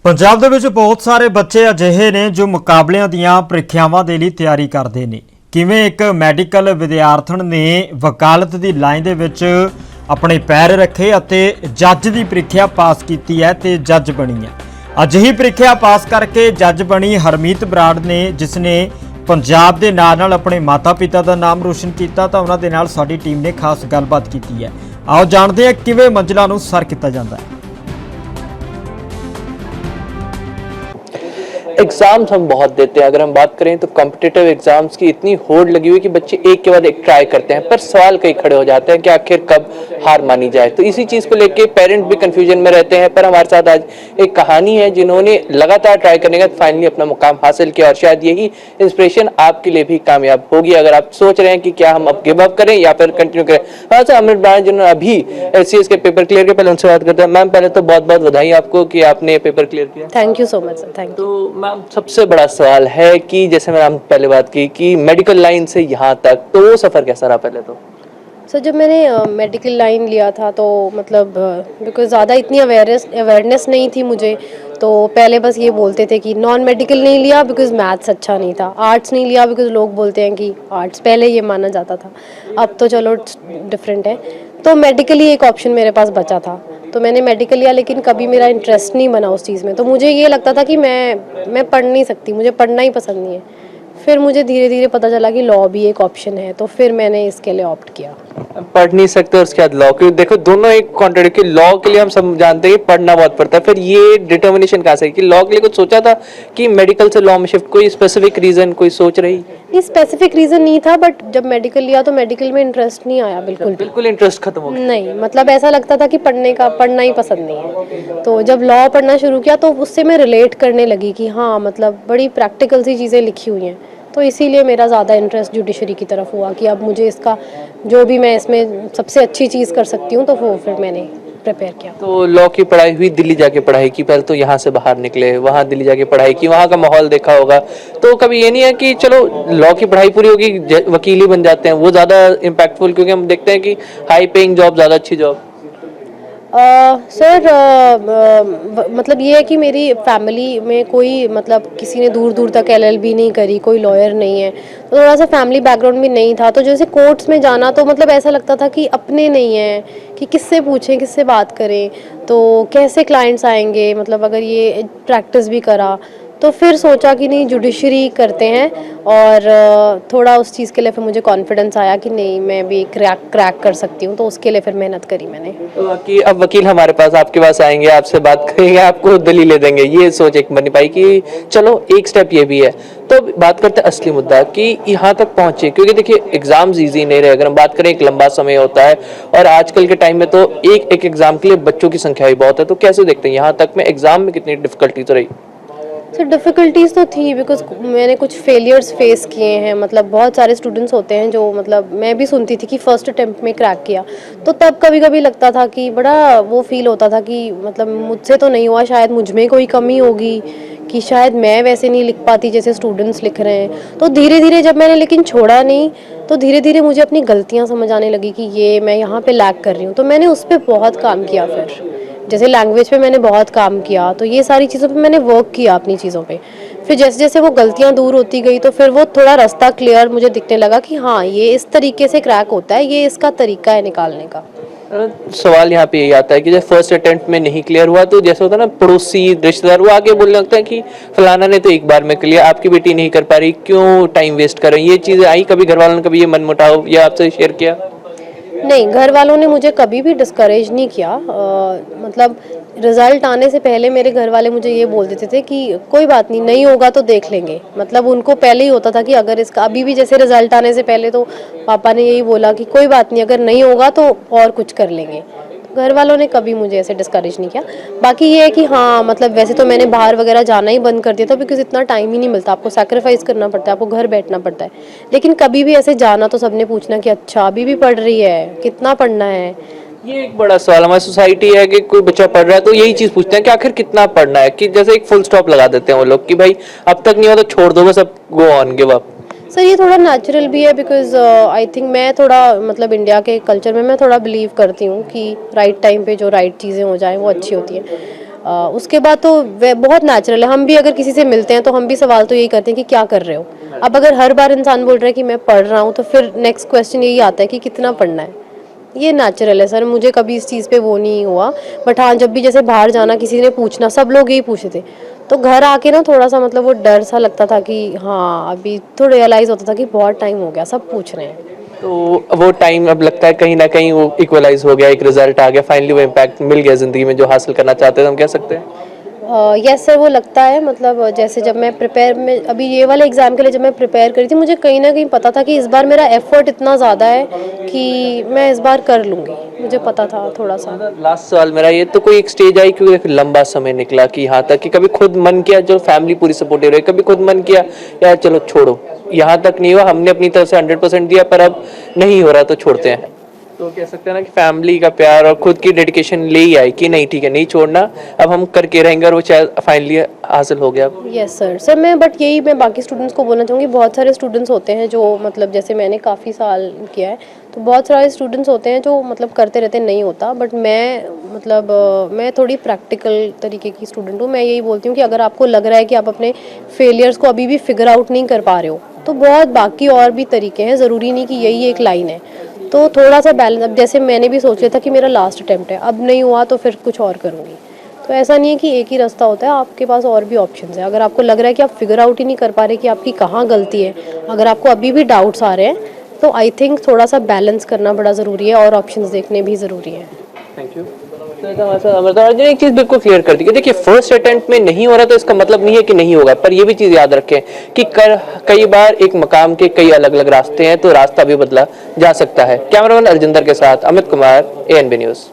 ਪੰਜਾਬ ਦੇ ਵਿੱਚ ਬਹੁਤ ਸਾਰੇ ਬੱਚੇ ਅਜਿਹੇ ਨੇ ਜੋ ਮੁਕਾਬਲਿਆਂ ਦੀਆਂ ਪ੍ਰੀਖਿਆਵਾਂ ਦੇ ਲਈ ਤਿਆਰੀ ਕਰਦੇ ਨੇ। ਕਿਵੇਂ ਇੱਕ ਮੈਡੀਕਲ ਵਿਦਿਆਰਥਣ ਨੇ ਵਕਾਲਤ ਦੀ ਲਾਈਨ ਦੇ ਵਿੱਚ ਆਪਣੇ ਪੈਰ ਰੱਖੇ ਅਤੇ ਜੱਜ ਦੀ ਪ੍ਰੀਖਿਆ ਪਾਸ ਕੀਤੀ ਹੈ ਤੇ ਜੱਜ ਬਣੀ ਹੈ। ਅਜਿਹੀ ਪ੍ਰੀਖਿਆ ਪਾਸ ਕਰਕੇ ਜੱਜ ਬਣੀ ਹਰਮੀਤ ਬਰਾੜ ਨੇ, ਜਿਸ ਨੇ ਪੰਜਾਬ ਦੇ ਨਾਲ ਆਪਣੇ ਮਾਤਾ-ਪਿਤਾ ਦਾ ਨਾਮ ਰੋਸ਼ਨ ਕੀਤਾ। ਤਾਂ ਉਹਨਾਂ ਦੇ ਨਾਲ ਸਾਡੀ ਟੀਮ ਨੇ ਖਾਸ ਗੱਲਬਾਤ ਕੀਤੀ ਹੈ। ਆਓ ਜਾਣਦੇ ਹਾਂ ਕਿਵੇਂ ਮੰਜ਼ਿਲਾਂ ਨੂੰ ਸਰ ਕੀਤਾ ਜਾਂਦਾ ਹੈ। एग्जाम्स हम बहुत देते हैं। अगर हम बात करें तो कॉम्पिटिटिव एग्जाम्स की इतनी होड़ लगी हुई कि बच्चे एक के बाद एक ट्राई करते हैं, पर सवाल कई खड़े हो जाते हैं कि आखिर कब हार मानी जाए। तो इसी चीज़ को लेके पेरेंट भी कंफ्यूजन में रहते हैं। पर हमारे साथ आज एक कहानी है जिन्होंने लगातार ट्राई करने के बाद फाइनली अपना मुकाम हासिल किया, और शायद यही इंस्पिरेशन आपके लिए भी कामयाब होगी अगर आप सोच रहे हैं कि क्या हम अब गिव अप करें या फिर कंटिन्यू करें। हाँ सर, अमृत ब्रांड जिन्होंने अभी SCS के पेपर क्लियर किया, पहले उनसे बात करते हैं। मैम, पहले तो बहुत बहुत बधाई आपको कि आपने पेपर क्लियर किया। Thank you so much sir, thank you. तो मैम, सबसे बड़ा सवाल है कि जैसे मैंने पहले बात की कि मेडिकल लाइन से यहाँ तक, तो वो सफ़र कैसा रहा पहले तो? सर जब मैंने मेडिकल लाइन लिया था तो मतलब बिकॉज ज़्यादा इतनी अवेयरनेस नहीं थी मुझे, तो पहले बस ये बोलते थे कि नॉन मेडिकल नहीं लिया बिकॉज मैथ्स अच्छा नहीं था, आर्ट्स नहीं लिया बिकॉज लोग बोलते हैं कि आर्ट्स, पहले ये माना जाता था। अब तो चलो डिफरेंट है। तो मेडिकल ही एक ऑप्शन मेरे पास बचा था, तो मैंने मेडिकल लिया, लेकिन कभी मेरा इंटरेस्ट नहीं बना उस चीज़ में। तो मुझे ये लगता था कि मैं पढ़ नहीं सकती, मुझे पढ़ना ही पसंद नहीं है। फिर मुझे धीरे धीरे पता चला कि लॉ भी एक ऑप्शन है, तो फिर मैंने इसके लिए ऑप्ट किया। पढ़ नहीं सकते और उसके बाद लॉ, क्योंकि देखो दोनों एक कॉन्ट्रडिक्ट। लॉ के लिए हम सब जानते हैं कि पढ़ना बहुत पड़ता है, फिर ये डिटर्मिनेशन कहाँ से कि लॉ के लिए कुछ सोचा था कि मेडिकल से लॉ में शिफ्ट? कोई स्पेसिफिक रीजन कोई सोच रही? नहीं, स्पेसिफिक रीज़न नहीं था, बट जब मेडिकल लिया तो मेडिकल में इंटरेस्ट नहीं आया बिल्कुल भी। बिल्कुल इंटरेस्ट खत्म हो गया? नहीं, मतलब ऐसा लगता था कि पढ़ना ही पसंद नहीं है। तो जब लॉ पढ़ना शुरू किया तो उससे मैं रिलेट करने लगी कि हाँ, मतलब बड़ी प्रैक्टिकल सी चीज़ें लिखी हुई हैं। तो इसीलिए मेरा ज़्यादा इंटरेस्ट जुडिशरी की तरफ हुआ कि अब मुझे इसका जो भी मैं इसमें सबसे अच्छी चीज़ कर सकती हूँ, तो वो फिर मैंने प्रिपेयर किया। तो लॉ की पढ़ाई हुई, दिल्ली जाके पढ़ाई की, पहले तो यहाँ से बाहर निकले, वहाँ दिल्ली जाके पढ़ाई की, वहाँ का माहौल देखा होगा। तो कभी ये नहीं है कि चलो लॉ की पढ़ाई पूरी होगी, वकील ही बन जाते हैं, वो ज़्यादा इम्पैक्टफुल, क्योंकि हम देखते हैं कि हाई पेइंग जॉब ज़्यादा अच्छी जॉब? सर मतलब ये है कि मेरी फैमिली में कोई, मतलब किसी ने दूर दूर तक LLB नहीं करी, कोई लॉयर नहीं है, तो थोड़ा सा फैमिली बैकग्राउंड भी नहीं था। तो जैसे कोर्ट्स में जाना तो मतलब ऐसा लगता था कि अपने नहीं है, कि किससे पूछें, किससे बात करें, तो कैसे क्लाइंट्स आएंगे, मतलब अगर ये प्रैक्टिस भी करा। तो फिर सोचा कि नहीं, जुडिशरी करते हैं, और थोड़ा उस चीज़ के लिए फिर मुझे कॉन्फिडेंस आया कि नहीं, मैं भी क्रैक कर सकती हूँ, तो उसके लिए फिर मेहनत करी मैंने। तो कि अब वकील हमारे पास, आपके पास आएंगे, आपसे बात करेंगे, आपको दलीलें देंगे, ये सोच एक बन पाई कि चलो एक स्टेप ये भी है। तो बात करते हैं असली मुद्दा कि यहाँ तक पहुँचे, क्योंकि देखिए एग्जाम्स इजी नहीं रहे। अगर हम बात करें, एक लंबा समय होता है, और आजकल के टाइम में तो एक एग्जाम के लिए बच्चों की संख्या भी बहुत है। तो कैसे देखते हैं यहाँ तक में एग्जाम में कितनी डिफिकल्टी तो रही? सर डिफ़िकल्टीज़ तो थी, बिकॉज मैंने कुछ फेलियर्स फेस किए हैं। मतलब बहुत सारे स्टूडेंट्स होते हैं जो, मतलब मैं भी सुनती थी कि फ़र्स्ट अटेम्प्ट में क्रैक किया, तो तब कभी कभी लगता था कि बड़ा वो फील होता था कि मतलब मुझसे तो नहीं हुआ, शायद मुझ में कोई कमी होगी, कि शायद मैं वैसे नहीं लिख पाती जैसे स्टूडेंट्स लिख रहे हैं। तो धीरे धीरे जब मैंने लेकिन छोड़ा नहीं, तो धीरे धीरे मुझे अपनी गलतियाँ समझ आने लगी कि ये मैं यहाँ पे लैग कर रही हूँ। तो मैंने उस पर बहुत काम किया। फिर जैसे लैंग्वेज पे मैंने बहुत काम किया, तो ये सारी चीज़ों पे मैंने वर्क किया, अपनी चीज़ों पे। फिर जैसे जैसे वो गलतियाँ दूर होती गई, तो फिर वो थोड़ा रास्ता क्लियर मुझे दिखने लगा कि हाँ, ये इस तरीके से क्रैक होता है, ये इसका तरीका है निकालने का। सवाल यहाँ पे यही आता है कि जब फर्स्ट अटेम्प्ट में नहीं क्लियर हुआ, तो जैसे होता है ना, पड़ोसी रिश्तेदार वो आगे बोलने लगता है कि फलाना ने तो एक बार में क्लियर, आपकी बेटी नहीं कर पा रही, क्यों टाइम वेस्ट कर रही। ये चीज़ें आई कभी घर वालों ने, कभी ये मन मुटाव या आपसे शेयर किया? नहीं, घर वालों ने मुझे कभी भी डिस्करेज नहीं किया। मतलब रिज़ल्ट आने से पहले मेरे घर वाले मुझे ये बोल देते थे कि कोई बात नहीं, नहीं होगा तो देख लेंगे। मतलब उनको पहले ही होता था कि अगर इसका, अभी भी जैसे रिज़ल्ट आने से पहले तो पापा ने यही बोला कि कोई बात नहीं, अगर नहीं होगा तो और कुछ कर लेंगे। घर वालों ने कभी मुझे ऐसे डिस्करेज नहीं किया। बाकी ये है कि हाँ, मतलब वैसे तो मैंने बाहर वगैरह जाना ही बंद कर दिया था, बिकॉज इतना टाइम ही नहीं मिलता, आपको सैक्रिफाइस करना पड़ता है, आपको घर बैठना पड़ता है। लेकिन कभी भी ऐसे जाना तो सबने पूछना कि अच्छा अभी भी पढ़ रही है, कितना पढ़ना है। ये एक बड़ा सवाल हमारी सोसाइटी है कि कोई बच्चा पढ़ रहा है तो यही चीज पूछते हैं कि आखिर कितना पढ़ना है, कि जैसे एक फुल स्टॉप लगा देते हैं वो लोग कि भाई अब तक नहीं हो तो छोड़ दो, बस अब go on, give up. Sir ये थोड़ा नेचुरल भी है, बिकॉज आई थिंक मैं थोड़ा, मतलब इंडिया के कल्चर में मैं थोड़ा बिलीव करती हूँ कि राइट टाइम पे जो राइट चीज़ें हो जाएं वो अच्छी होती हैं। उसके बाद तो बहुत नेचुरल है। हम भी अगर किसी से मिलते हैं तो हम भी सवाल तो यही करते हैं कि क्या कर रहे हो। अब अगर हर बार इंसान बोल रहा है कि मैं पढ़ रहा हूँ, तो फिर नेक्स्ट क्वेश्चन यही आता है कि कितना पढ़ना है। ये नेचुरल है सर, मुझे कभी इस चीज़ पे वो नहीं हुआ। बट हाँ, जब भी जैसे बाहर जाना, किसी ने पूछना, सब लोग यही पूछते थे, तो घर आके ना थोड़ा सा मतलब वो डर सा लगता था कि हाँ, अभी तो रियलाइज़ होता था कि बहुत टाइम हो गया, सब पूछ रहे हैं। तो वो टाइम अब लगता है कहीं ना कहीं वो इक्वलाइज हो गया, एक रिजल्ट आ गया, फाइनली वो इम्पैक्ट मिल गया ज़िंदगी में जो हासिल करना चाहते थे, हम कह सकते हैं। यस सर, वो लगता है। मतलब जैसे जब मैं प्रिपेयर में अभी ये वाले एग्ज़ाम के लिए जब मैं प्रिपेयर करी थी, मुझे कहीं ना कहीं पता था कि इस बार मेरा एफर्ट इतना ज़्यादा है कि मैं इस बार कर लूँगी। मुझे पता था थोड़ा सा। लास्ट सवाल मेरा ये, तो कोई एक स्टेज आई क्योंकि एक लंबा समय निकला कि यहाँ तक कि कभी खुद मन किया, जो फैमिली पूरी सपोर्टिव रही, कभी खुद मन किया यार चलो छोड़ो, यहाँ तक नहीं हुआ, हमने अपनी तरफ से 100% दिया, पर अब नहीं हो रहा तो छोड़ते हैं? तो कह सकते हैं ना कि फैमिली का प्यार और खुद की डेडिकेशन ले ही आई कि नहीं ठीक है, नहीं छोड़ना, अब हम करके रहेंगे, और वो चाहे फाइनली हासिल हो गया। यस सर मैं बट यही मैं बाकी स्टूडेंट्स को बोलना चाहूँगी। बहुत सारे स्टूडेंट्स होते हैं जो मतलब जैसे मैंने काफ़ी साल किया है, तो बहुत सारे स्टूडेंट्स होते हैं जो मतलब करते रहते नहीं होता। बट मैं मतलब मैं थोड़ी प्रैक्टिकल तरीके की स्टूडेंट हूँ। मैं यही बोलती हूँ कि अगर आपको लग रहा है कि आप अपने फेलियर्स को अभी भी फिगर आउट नहीं कर पा रहे हो, तो बहुत बाकी और भी तरीके हैं, ज़रूरी नहीं कि यही एक लाइन है। तो थोड़ा सा बैलेंस, अब जैसे मैंने भी सोच लिया था कि मेरा लास्ट अटेम्प्ट है, अब नहीं हुआ तो फिर कुछ और करूँगी। तो ऐसा नहीं है कि एक ही रास्ता होता है, आपके पास और भी ऑप्शंस है। अगर आपको लग रहा है कि आप फिगर आउट ही नहीं कर पा रहे कि आपकी कहाँ गलती है, अगर आपको अभी भी डाउट्स आ रहे हैं, तो आई थिंक थोड़ा सा बैलेंस करना बड़ा ज़रूरी है और ऑप्शंस देखने भी ज़रूरी है। Thank you. अर्जुन, एक चीज बिल्कुल क्लियर कर दी कि देखिए फर्स्ट अटेम्प्ट में नहीं हो रहा तो इसका मतलब नहीं है कि नहीं होगा, पर ये भी चीज याद रखें कि कई बार एक मकाम के कई अलग अलग रास्ते हैं, तो रास्ता भी बदला जा सकता है। कैमरामैन अर्जिंदर के साथ अमित कुमार, ANB न्यूज।